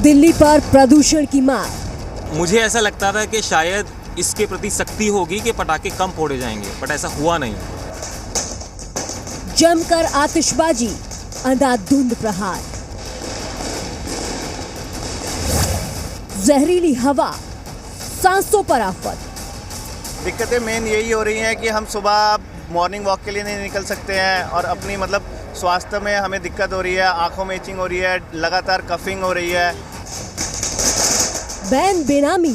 दिल्ली पर प्रदूषण की मार। मुझे ऐसा लगता था कि शायद इसके प्रति सख्ती होगी कि पटाखे कम फोड़े जाएंगे, बट ऐसा हुआ नहीं। जमकर आतिशबाजी, अंधाधुंध प्रहार, जहरीली हवा, सांसों पर आफत। दिक्कतें मेन यही हो रही हैं कि हम सुबह मॉर्निंग वॉक के लिए नहीं निकल सकते हैं और अपनी स्वास्थ्य में हमें दिक्कत हो रही है, आंखों में इचिंग हो रही है, लगातार कफिंग हो रही है। बैन बेनामी,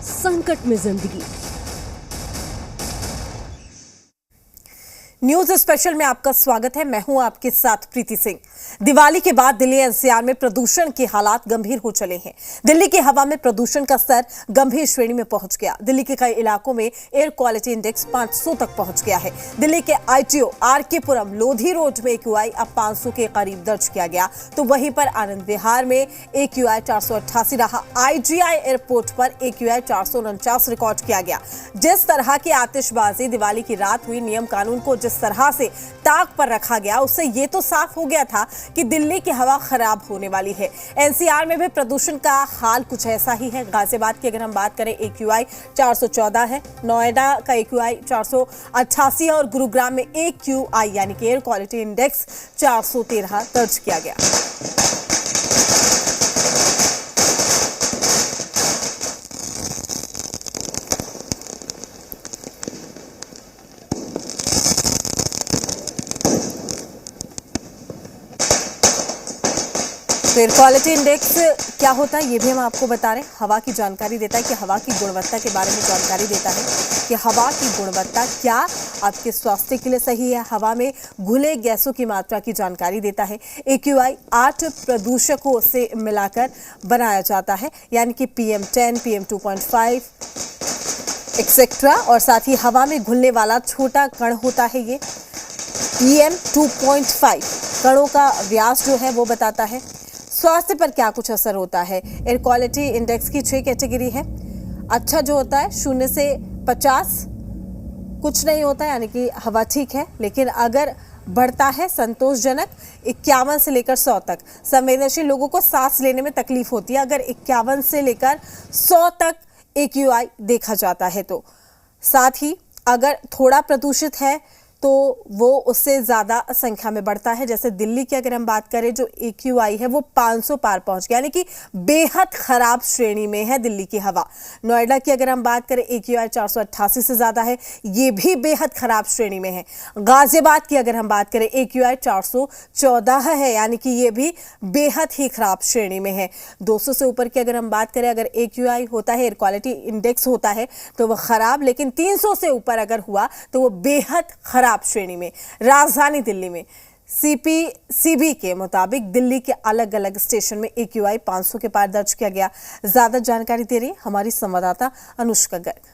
संकट में जिंदगी। न्यूज स्पेशल में आपका स्वागत है। मैं हूं आपके साथ प्रीति सिंह। दिवाली के बाद दिल्ली एनसीआर में प्रदूषण के हालात गंभीर हो चले हैं। दिल्ली की हवा में प्रदूषण का स्तर गंभीर श्रेणी में पहुंच गया। दिल्ली के कई इलाकों में एयर क्वालिटी इंडेक्स 500 तक पहुंच गया है। दिल्ली के आईटीओ आरके पुरम लोधी रोड में AQI अब 500 के करीब दर्ज किया गया, तो वहीं पर आनंद विहार में AQI 488 रहा। IGI एयरपोर्ट पर AQI 449 रिकॉर्ड किया गया। जिस तरह की आतिशबाजी दिवाली की रात हुई, नियम कानून को जिस तरह से ताक पर रखा गया, उससे ये तो साफ हो गया था कि दिल्ली की हवा खराब होने वाली है। एनसीआर में भी प्रदूषण का हाल कुछ ऐसा ही है। गाजियाबाद की अगर हम बात करें, AQI 414 है, नोएडा का AQI 488 है और गुरुग्राम में AQI यानी कि एयर क्वालिटी इंडेक्स 413 दर्ज किया गया। एयर क्वालिटी इंडेक्स क्या होता है ये भी हम आपको बता रहे हैं। हवा की जानकारी देता है कि हवा की गुणवत्ता के बारे में जानकारी देता है कि हवा की गुणवत्ता क्या आपके स्वास्थ्य के लिए सही है। हवा में घुले गैसों की मात्रा की जानकारी देता है। AQI 8 प्रदूषकों से मिलाकर बनाया जाता है, यानी कि PM10, PM2.5 एक्सेट्रा, और साथ ही हवा में घुलने वाला छोटा कण होता है ये PM2.5 कणों का व्यास जो है वो बताता है। स्वास्थ्य पर क्या कुछ असर होता है। एयर क्वालिटी इंडेक्स की 6 कैटेगरी है। अच्छा जो होता है 0 से 50 कुछ नहीं होता, यानी कि हवा ठीक है, लेकिन अगर बढ़ता है संतोषजनक 51 से लेकर 100 तक। संवेदनशील लोगों को सांस लेने में तकलीफ होती है अगर 51 से लेकर 100 तक AQI देखा जाता है तो। साथ ही अगर थोड़ा प्रदूषित है तो वो उससे ज़्यादा संख्या में बढ़ता है। जैसे दिल्ली की अगर हम बात करें, जो AQI है वो 500 पार पहुंच गया, यानी कि बेहद खराब श्रेणी में है दिल्ली की हवा। नोएडा की अगर हम बात करें, AQI 488 से ज़्यादा है, ये भी बेहद खराब श्रेणी में है। गाजियाबाद की अगर हम बात करें, AQI 414 है, यानी कि ये भी बेहद ही खराब श्रेणी में है। 200 से ऊपर की अगर हम बात करें, अगर AQI होता है, एयर क्वालिटी इंडेक्स होता है, तो वह खराब, लेकिन 300 से ऊपर अगर हुआ तो वो बेहद खराब श्रेणी में। राजधानी दिल्ली में CPCB के मुताबिक दिल्ली के अलग अलग स्टेशन में AQI 500 के पार दर्ज किया गया। ज्यादा जानकारी दे रही है हमारी संवाददाता अनुष्का गर्ग।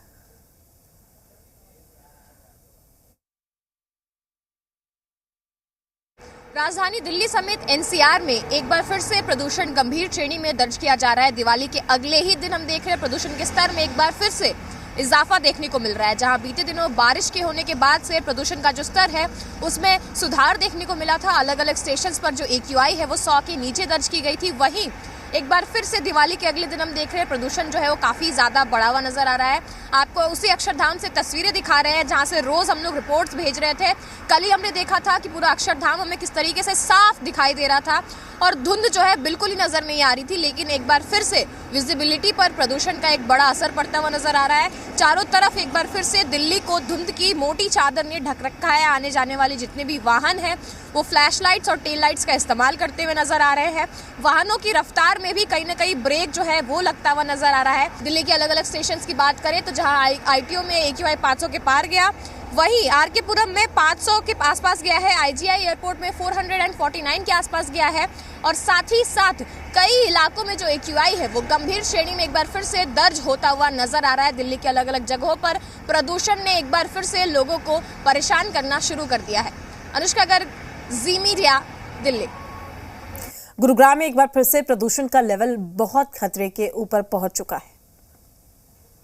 राजधानी दिल्ली समेत एनसीआर में एक बार फिर से प्रदूषण गंभीर श्रेणी में दर्ज किया जा रहा है। दिवाली के अगले ही दिन हम देख रहे हैं प्रदूषण के स्तर में एक बार फिर से इजाफा देखने को मिल रहा है। जहां बीते दिनों बारिश के होने के बाद से प्रदूषण का जो स्तर है उसमें सुधार देखने को मिला था। अलग अलग स्टेशंस पर जो AQI है वो 100 के नीचे दर्ज की गई थी। वहीं एक बार फिर से दिवाली के अगले दिन हम देख रहे हैं प्रदूषण जो है वो काफी ज्यादा बढ़ा हुआ नजर आ रहा है। आपको उसी अक्षरधाम से तस्वीरें दिखा रहे हैं जहां से रोज हम लोग रिपोर्ट्स भेज रहे थे। कल ही हमने देखा था कि पूरा अक्षरधाम हमें किस तरीके से साफ दिखाई दे रहा था और धुंध जो है बिल्कुल ही नजर नहीं आ रही थी, लेकिन एक बार फिर से विजिबिलिटी पर प्रदूषण का एक बड़ा असर पड़ता हुआ नजर आ रहा है। चारों तरफ एक बार फिर से दिल्ली को धुंध की मोटी चादर ने ढक रखा है। आने जाने वाले जितने भी वाहन हैं वो फ्लैश लाइट्स और टेल लाइट्स का इस्तेमाल करते हुए नजर आ रहे हैं। वाहनों की रफ्तार में भी कहीं ना कहीं ब्रेक जो है वो लगता हुआ नजर आ रहा है। दिल्ली के अलग अलग स्टेशन की बात करें तो जहां ITO में AQI 500 के पार गया, वहीं आरके पुरम में 500 के आसपास गया है। IGI एयरपोर्ट में 449 के आसपास गया है और साथ ही साथ कई इलाकों में जो AQI है वो गंभीर श्रेणी में एक बार फिर से दर्ज होता हुआ नजर आ रहा है। दिल्ली के अलग अलग जगहों पर प्रदूषण ने एक बार फिर से लोगों को परेशान करना शुरू कर दिया है। अनुष्का गर्ग, जी मीडिया, दिल्ली। गुरुग्राम में एक बार फिर से प्रदूषण का लेवल बहुत खतरे के ऊपर पहुंच चुका है।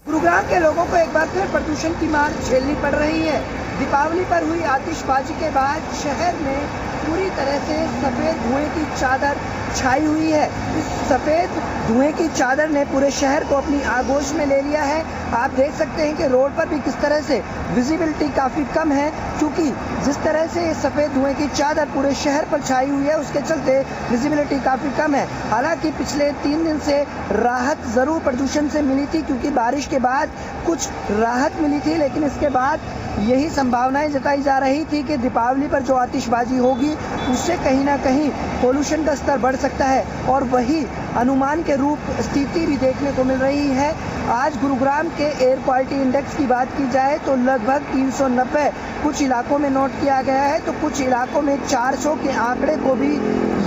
गुरुग्राम के लोगों को एक बार फिर प्रदूषण की मार झेलनी पड़ रही है। दीपावली पर हुई आतिशबाजी के बाद शहर में पूरी तरह से सफ़ेद धुएं की चादर छाई हुई है। इस सफ़ेद धुएं की चादर ने पूरे शहर को अपनी आगोश में ले लिया है। आप देख सकते हैं कि रोड पर भी किस तरह से विजिबिलिटी काफ़ी कम है, क्योंकि जिस तरह से ये सफ़ेद धुएं की चादर पूरे शहर पर छाई हुई है उसके चलते विजिबिलिटी काफ़ी कम है। हालांकि पिछले 3 दिन से राहत ज़रूर प्रदूषण से मिली थी, क्योंकि बारिश के बाद कुछ राहत मिली थी, लेकिन इसके बाद यही संभावनाएं जताई जा रही थी कि दीपावली पर जो आतिशबाजी होगी उससे कहीं ना कहीं पोल्यूशन का स्तर बढ़ सकता है, और वही अनुमान के रूप स्थिति भी देखने को मिल रही है। आज गुरुग्राम के एयर क्वालिटी इंडेक्स की बात की जाए तो लगभग 390 कुछ इलाकों में नोट किया गया है, तो कुछ इलाकों में 400 के आंकड़े को भी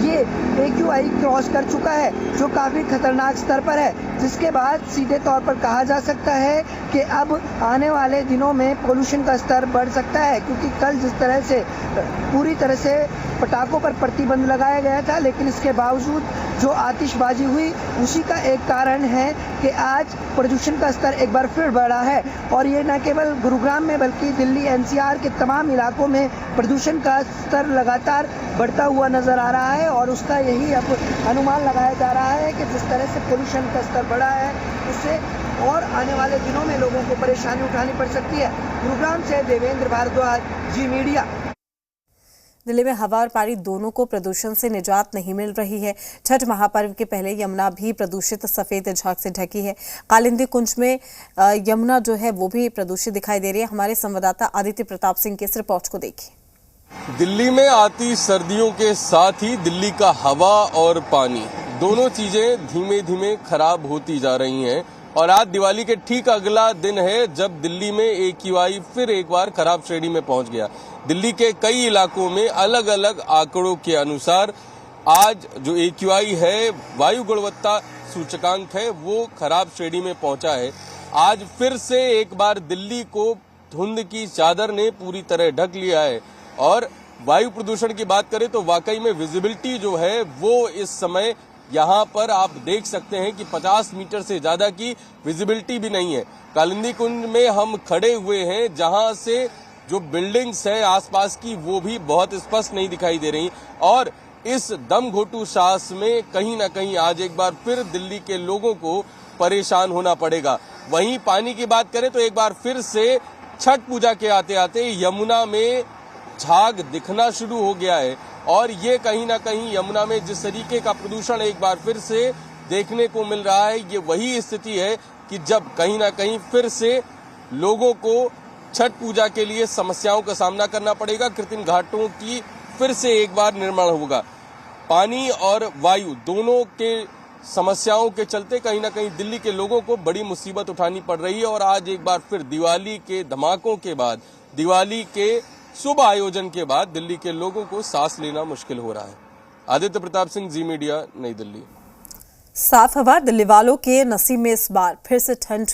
ये AQI क्रॉस कर चुका है, जो काफ़ी खतरनाक स्तर पर है, जिसके बाद सीधे तौर पर कहा जा सकता है कि अब आने वाले दिनों में पोल्यूशन का स्तर बढ़ सकता है। क्योंकि कल जिस तरह से पूरी तरह से पटाखों पर प्रतिबंध लगाया गया था, लेकिन इसके बावजूद जो आतिशबाजी हुई उसी का एक कारण है कि आज प्रदूषण का स्तर एक बार फिर बढ़ा है। और ये न केवल गुरुग्राम में बल्कि दिल्ली NCR के तमाम इलाकों में प्रदूषण का स्तर लगातार बढ़ता हुआ नज़र आ रहा है, और उसका यही अब अनुमान लगाया जा रहा है कि जिस तरह से पोल्यूशन का स्तर बढ़ा है उससे और आने वाले दिनों में लोगों को परेशानी उठानी पड़ सकती है। गुरुग्राम से देवेंद्र भारद्वाज, जी मीडिया। दिल्ली में हवा और पानी दोनों को प्रदूषण से निजात नहीं मिल रही है। छठ महापर्व के पहले यमुना भी प्रदूषित सफेद झाग से ढकी है। कालिंदी कुंज में यमुना जो है वो भी प्रदूषित दिखाई दे रही है। हमारे संवाददाता आदित्य प्रताप सिंह की इस रिपोर्ट को देखिए। दिल्ली में आती सर्दियों के साथ ही दिल्ली का हवा और पानी दोनों चीजें धीमे धीमे खराब होती जा रही हैं, और आज दिवाली के ठीक अगला दिन है जब दिल्ली में AQI फिर एक बार खराब श्रेणी में पहुंच गया। दिल्ली के कई इलाकों में अलग अलग आंकड़ों के अनुसार आज जो AQI है, वायु गुणवत्ता सूचकांक है, वो खराब श्रेणी में पहुंचा है। आज फिर से एक बार दिल्ली को धुंध की चादर ने पूरी तरह ढक लिया है, और वायु प्रदूषण की बात करें तो वाकई में विजिबिलिटी जो है वो इस समय यहाँ पर आप देख सकते हैं कि 50 मीटर से ज्यादा की विजिबिलिटी भी नहीं है। कालिंदी कुंज में हम खड़े हुए हैं, जहां से जो बिल्डिंग्स है आसपास की वो भी बहुत स्पष्ट नहीं दिखाई दे रही, और इस दम घोटू सांस में कहीं ना कहीं आज एक बार फिर दिल्ली के लोगों को परेशान होना पड़ेगा। वहीं पानी की बात करें तो एक बार फिर से छठ पूजा के आते आते यमुना में झाग दिखना शुरू हो गया है, और ये कहीं ना कहीं यमुना में जिस तरीके का प्रदूषण एक बार फिर से देखने को मिल रहा है, ये वही स्थिति है कि जब कहीं ना कहीं फिर से लोगों को छठ पूजा के लिए समस्याओं का सामना करना पड़ेगा। कृत्रिम घाटों की फिर से एक बार निर्माण होगा। पानी और वायु दोनों के समस्याओं के चलते कहीं ना कहीं दिल्ली के लोगों को बड़ी मुसीबत उठानी पड़ रही है, और आज एक बार फिर दिवाली के धमाकों के बाद, दिवाली के शुभ आयोजन के बाद दिल्ली के लोगों को सांस लेना मुश्किल हो रहा है। आदित्य प्रताप सिंह, जी मीडिया, नई दिल्ली। साफ हवा दिल्ली वालों के नसीब में इस बार फिर से ठंड